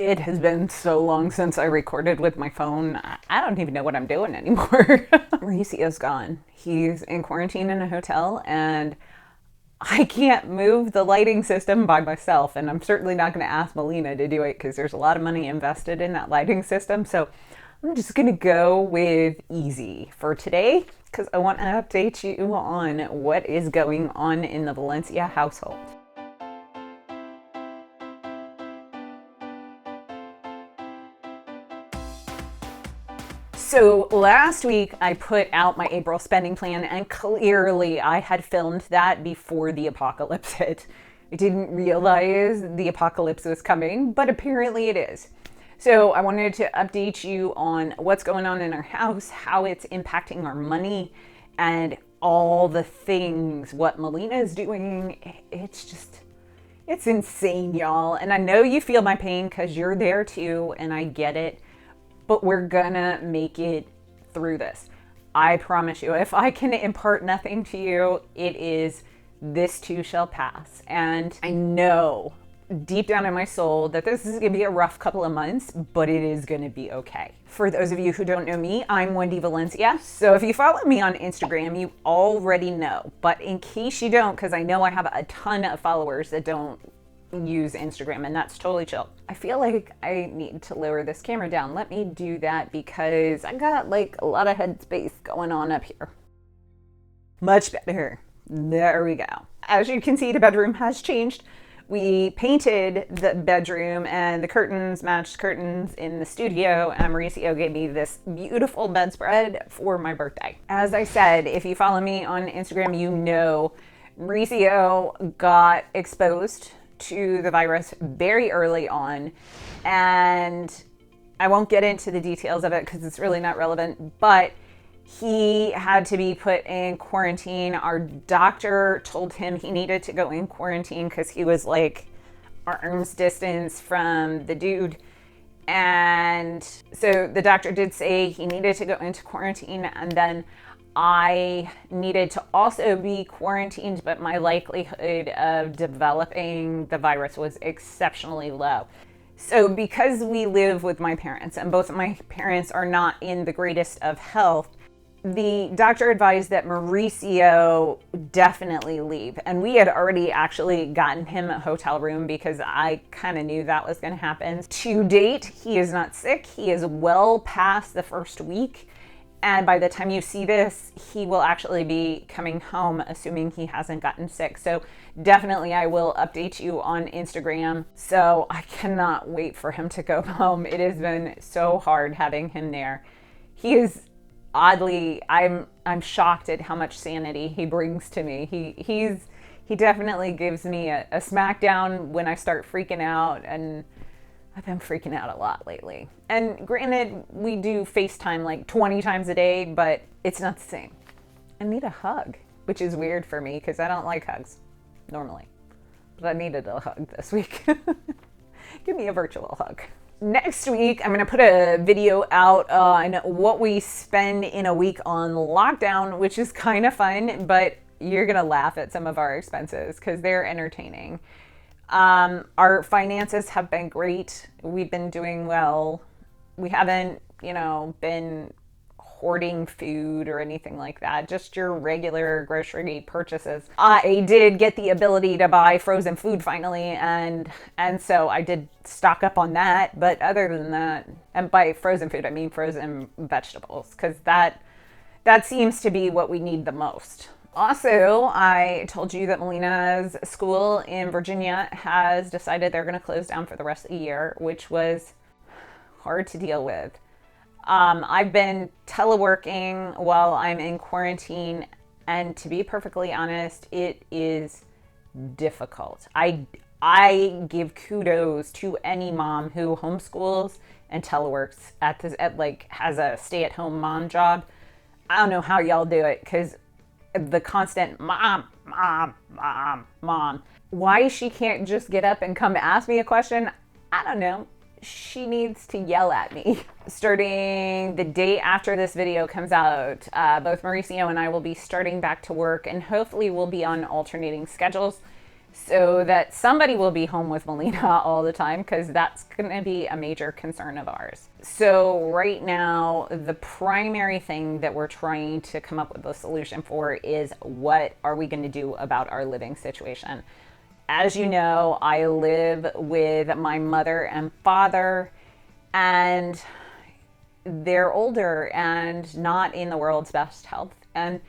It has been so long since I recorded with my phone. I don't even know what I'm doing anymore. Mauricio's gone. He's in quarantine in a hotel, and I can't move the lighting system by myself. And I'm certainly not going to ask Melina to do it because there's a lot of money invested in that lighting system. So I'm just going to go with easy for today because I want to update you on what is going on in the Valencia household. So last week I put out my April spending plan, and clearly I had filmed that before the apocalypse hit. I didn't realize the apocalypse was coming, but apparently it is. So I wanted to update you on what's going on in our house, how it's impacting our money, and all the things, what Melina is doing. It's insane, y'all. And I know you feel my pain because you're there too, and I get it. But we're gonna make it through this. I promise you, if I can impart nothing to you, it is this too shall pass. And I know deep down in my soul that this is gonna be a rough couple of months, but it is gonna be okay. For those of you who don't know me, I'm Wendy Valencia. So if you follow me on Instagram, you already know. But in case you don't, because I know I have a ton of followers that don't use Instagram, and that's totally chill. I feel like I need to lower this camera down. Let me do that because I got like a lot of headspace going on up here. Much better. There we go. As you can see, the bedroom has changed. We painted the bedroom and the curtains matched curtains in the studio, and Mauricio gave me this beautiful bedspread for my birthday. As I said, if you follow me on Instagram, you know Mauricio got exposed to the virus very early on, and I won't get into the details of it because it's really not relevant, but he had to be put in quarantine. Our doctor told him he needed to go in quarantine because he was like arm's distance from the dude. And so the doctor did say he needed to go into quarantine, and then I needed to also be quarantined, but my likelihood of developing the virus was exceptionally low. So because we live with my parents, and both of my parents are not in the greatest of health, the doctor advised that Mauricio definitely leave. And we had already actually gotten him a hotel room because I kind of knew that was going to happen. To date, he is not sick. He is well past the first week. And by the time you see this, he will actually be coming home, assuming he hasn't gotten sick. So definitely I will update you on Instagram. So I cannot wait for him to go home. It has been so hard having him there. He is oddly, I'm shocked at how much sanity he brings to me. He definitely gives me a smackdown when I start freaking out, and I've been freaking out a lot lately. And granted, we do FaceTime like 20 times a day, but it's not the same. I need a hug, which is weird for me because I don't like hugs normally. But I needed a hug this week. Give me a virtual hug. Next week, I'm going to put a video out on what we spend in a week on lockdown, which is kind of fun, but you're going to laugh at some of our expenses because they're entertaining. Our finances have been great. We've been doing well. We haven't, been hoarding food or anything like that. Just your regular grocery purchases. I did get the ability to buy frozen food finally, and so I did stock up on that. But other than that, and by frozen food, I mean frozen vegetables, because that seems to be what we need the most. Also, I told you that Melina's school in Virginia has decided they're going to close down for the rest of the year, which was hard to deal with. I've been teleworking while I'm in quarantine, and to be perfectly honest, it is difficult. I give kudos to any mom who homeschools and teleworks has a stay-at-home mom job. I don't know how y'all do it because the constant mom. Why she can't just get up and come ask me a question, I don't know. She needs to yell at me. Starting the day after this video comes out, both Mauricio and I will be starting back to work, and hopefully we'll be on alternating schedules. so that somebody will be home with Melina all the time, because that's going to be a major concern of ours. So right now, the primary thing that we're trying to come up with a solution for is, what are we going to do about our living situation? As you know, I live with my mother and father, and they're older and not in the world's best health. And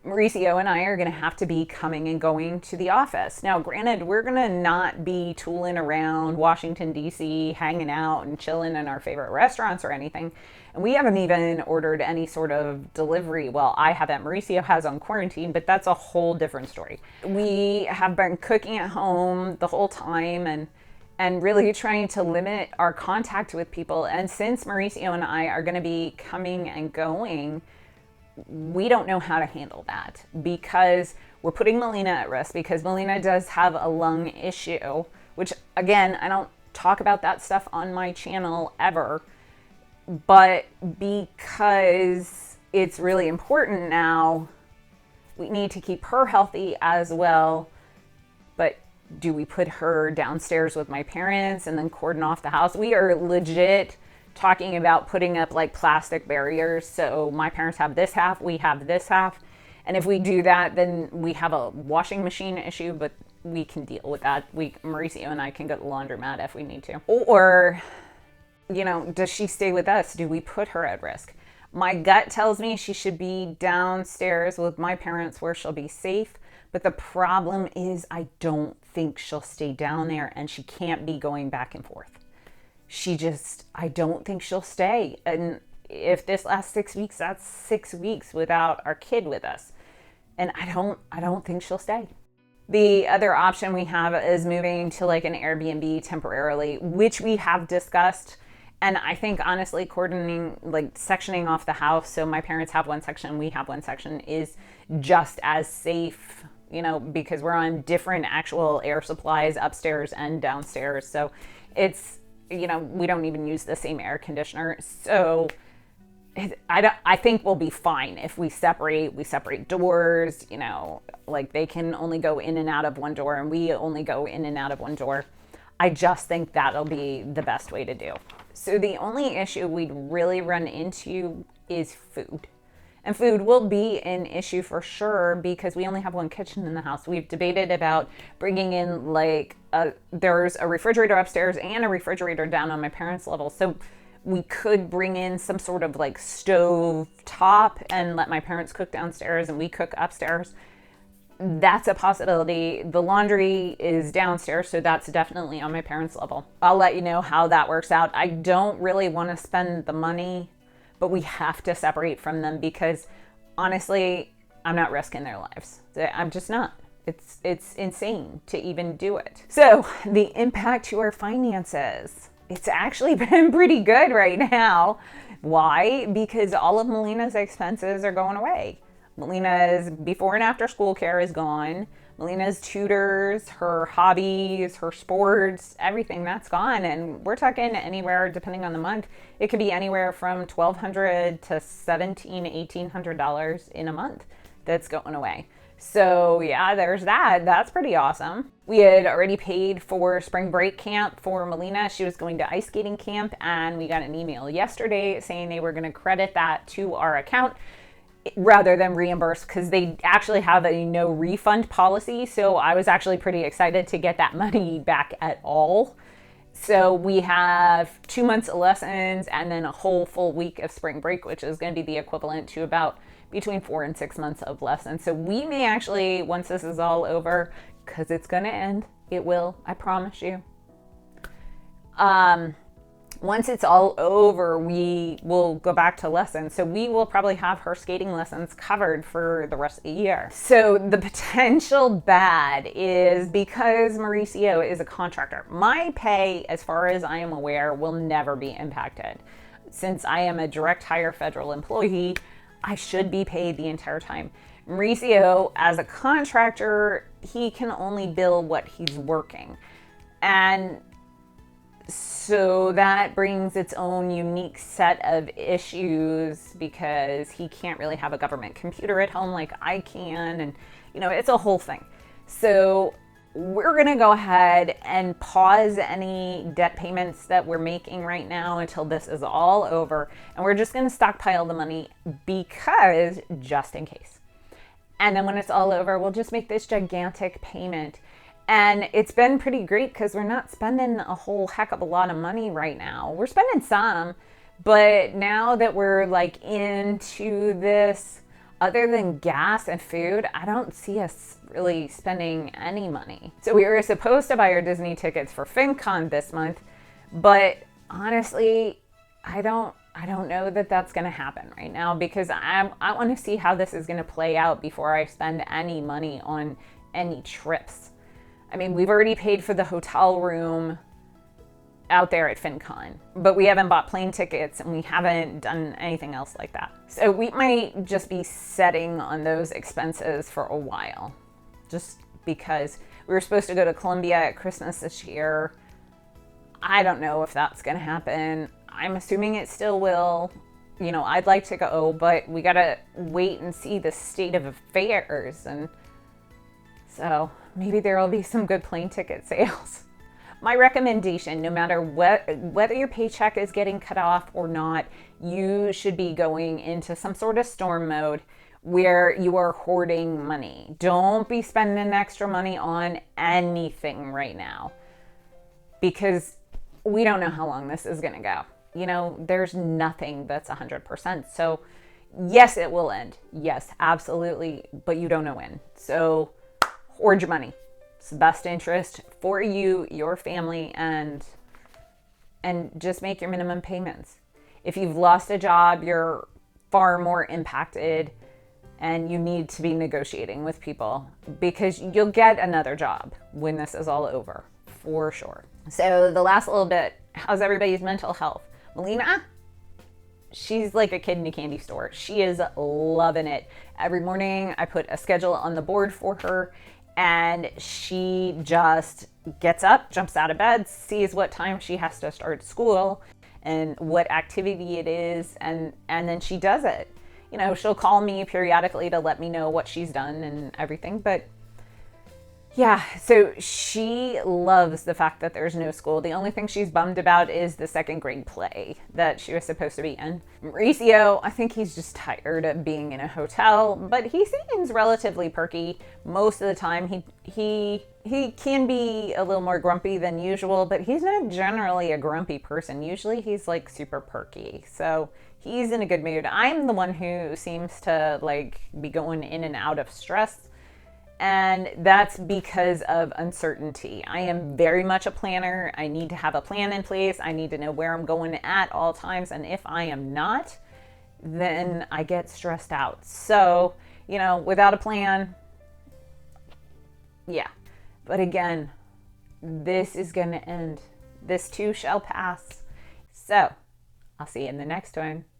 Mauricio and I are going to have to be coming and going to the office. Now, granted, we're going to not be tooling around Washington, D.C., hanging out and chilling in our favorite restaurants or anything. And we haven't even ordered any sort of delivery. Well, I haven't. Mauricio has on quarantine, but that's a whole different story. We have been cooking at home the whole time and really trying to limit our contact with people. And since Mauricio and I are going to be coming and going, we don't know how to handle that, because we're putting Melina at risk, because Melina does have a lung issue, which, again, I don't talk about that stuff on my channel ever, but because it's really important now, we need to keep her healthy as well. But do we put her downstairs with my parents and then cordon off the house? We are legit talking about putting up like plastic barriers. So my parents have this half, we have this half. And if we do that, then we have a washing machine issue, but we can deal with that. Mauricio and I can go to the laundromat if we need to. Or, does she stay with us? Do we put her at risk? My gut tells me she should be downstairs with my parents where she'll be safe. But the problem is, I don't think she'll stay down there, and she can't be going back and forth. I don't think she'll stay. And if this lasts 6 weeks, that's 6 weeks without our kid with us. And I don't think she'll stay. The other option we have is moving to like an Airbnb temporarily, which we have discussed. And I think honestly, sectioning off the house, so my parents have one section, we have one section, is just as safe, because we're on different actual air supplies upstairs and downstairs. So it's, we don't even use the same air conditioner. So I think we'll be fine if we separate doors, they can only go in and out of one door and we only go in and out of one door. I just think that'll be the best way to do. So the only issue we'd really run into is food. And food will be an issue for sure, because we only have one kitchen in the house. We've debated about bringing in there's a refrigerator upstairs and a refrigerator down on my parents' level. So we could bring in some sort of stove top and let my parents cook downstairs and we cook upstairs. That's a possibility. The laundry is downstairs, so that's definitely on my parents' level. I'll let you know how that works out. I don't really want to spend the money, but we have to separate from them, because honestly, I'm not risking their lives. I'm just not. It's insane to even do it. So the impact to our finances, it's actually been pretty good right now. Why? Because all of Melina's expenses are going away. Melina's before and after school care is gone. Melina's tutors, her hobbies, her sports, everything, that's gone. And we're talking anywhere, depending on the month, it could be anywhere from $1,200 to $1,700, $1,800 in a month that's going away. So yeah, there's that. That's pretty awesome. We had already paid for spring break camp for Melina. She was going to ice skating camp, and we got an email yesterday saying they were going to credit that to our account rather than reimburse, because they actually have a no refund policy. So I was actually pretty excited to get that money back at all. So we have 2 months of lessons and then a whole full week of spring break, which is going to be the equivalent to about between 4 and 6 months of lessons. So we may actually, once this is all over, because it's going to end, it will, I promise you. Once it's all over, we will go back to lessons. So we will probably have her skating lessons covered for the rest of the year. So the potential bad is, because Mauricio is a contractor, my pay, as far as I am aware, will never be impacted. Since I am a direct hire federal employee, I should be paid the entire time. Mauricio, as a contractor, he can only bill what he's working. And so that brings its own unique set of issues, because he can't really have a government computer at home like I can. And, it's a whole thing. So we're going to go ahead and pause any debt payments that we're making right now until this is all over. And we're just going to stockpile the money because just in case. And then when it's all over, we'll just make this gigantic payment. And it's been pretty great because we're not spending a whole heck of a lot of money right now. We're spending some, but now that we're like into this, other than gas and food, I don't see us really spending any money. So we were supposed to buy our Disney tickets for FinCon this month, but honestly, I don't know that that's going to happen right now because I want to see how this is going to play out before I spend any money on any trips. I mean, we've already paid for the hotel room out there at FinCon, but we haven't bought plane tickets and we haven't done anything else like that. So we might just be setting on those expenses for a while, just because we were supposed to go to Colombia at Christmas this year. I don't know if that's going to happen. I'm assuming it still will. You know, I'd like to go, but we got to wait and see the state of affairs. And so maybe there will be some good plane ticket sales. My recommendation, no matter whether your paycheck is getting cut off or not, you should be going into some sort of storm mode where you are hoarding money. Don't be spending extra money on anything right now because we don't know how long this is going to go. You know, there's nothing that's 100%. So yes, it will end. Yes, absolutely. But you don't know when. So hoard your money. It's the best interest for you, your family, and just make your minimum payments. If you've lost a job, you're far more impacted and you need to be negotiating with people because you'll get another job when this is all over, for sure. So the last little bit, how's everybody's mental health? Melina, she's like a kid in a candy store. She is loving it. Every morning I put a schedule on the board for her and she just gets up, jumps out of bed, sees what time she has to start school and what activity it is, and then she does it. You know, she'll call me periodically to let me know what she's done and everything, but yeah, so she loves the fact that there's no school. The only thing she's bummed about is the second grade play that she was supposed to be in. Mauricio, I think he's just tired of being in a hotel, but he seems relatively perky most of the time. He can be a little more grumpy than usual, but he's not generally a grumpy person. Usually he's like super perky. So he's in a good mood. I'm the one who seems to like be going in and out of stress. And that's because of uncertainty. I am very much a planner. I need to have a plan in place. I need to know where I'm going at all times. And if I am not, then I get stressed out. So, you know, without a plan, yeah. But again, this is going to end. This too shall pass. So I'll see you in the next one.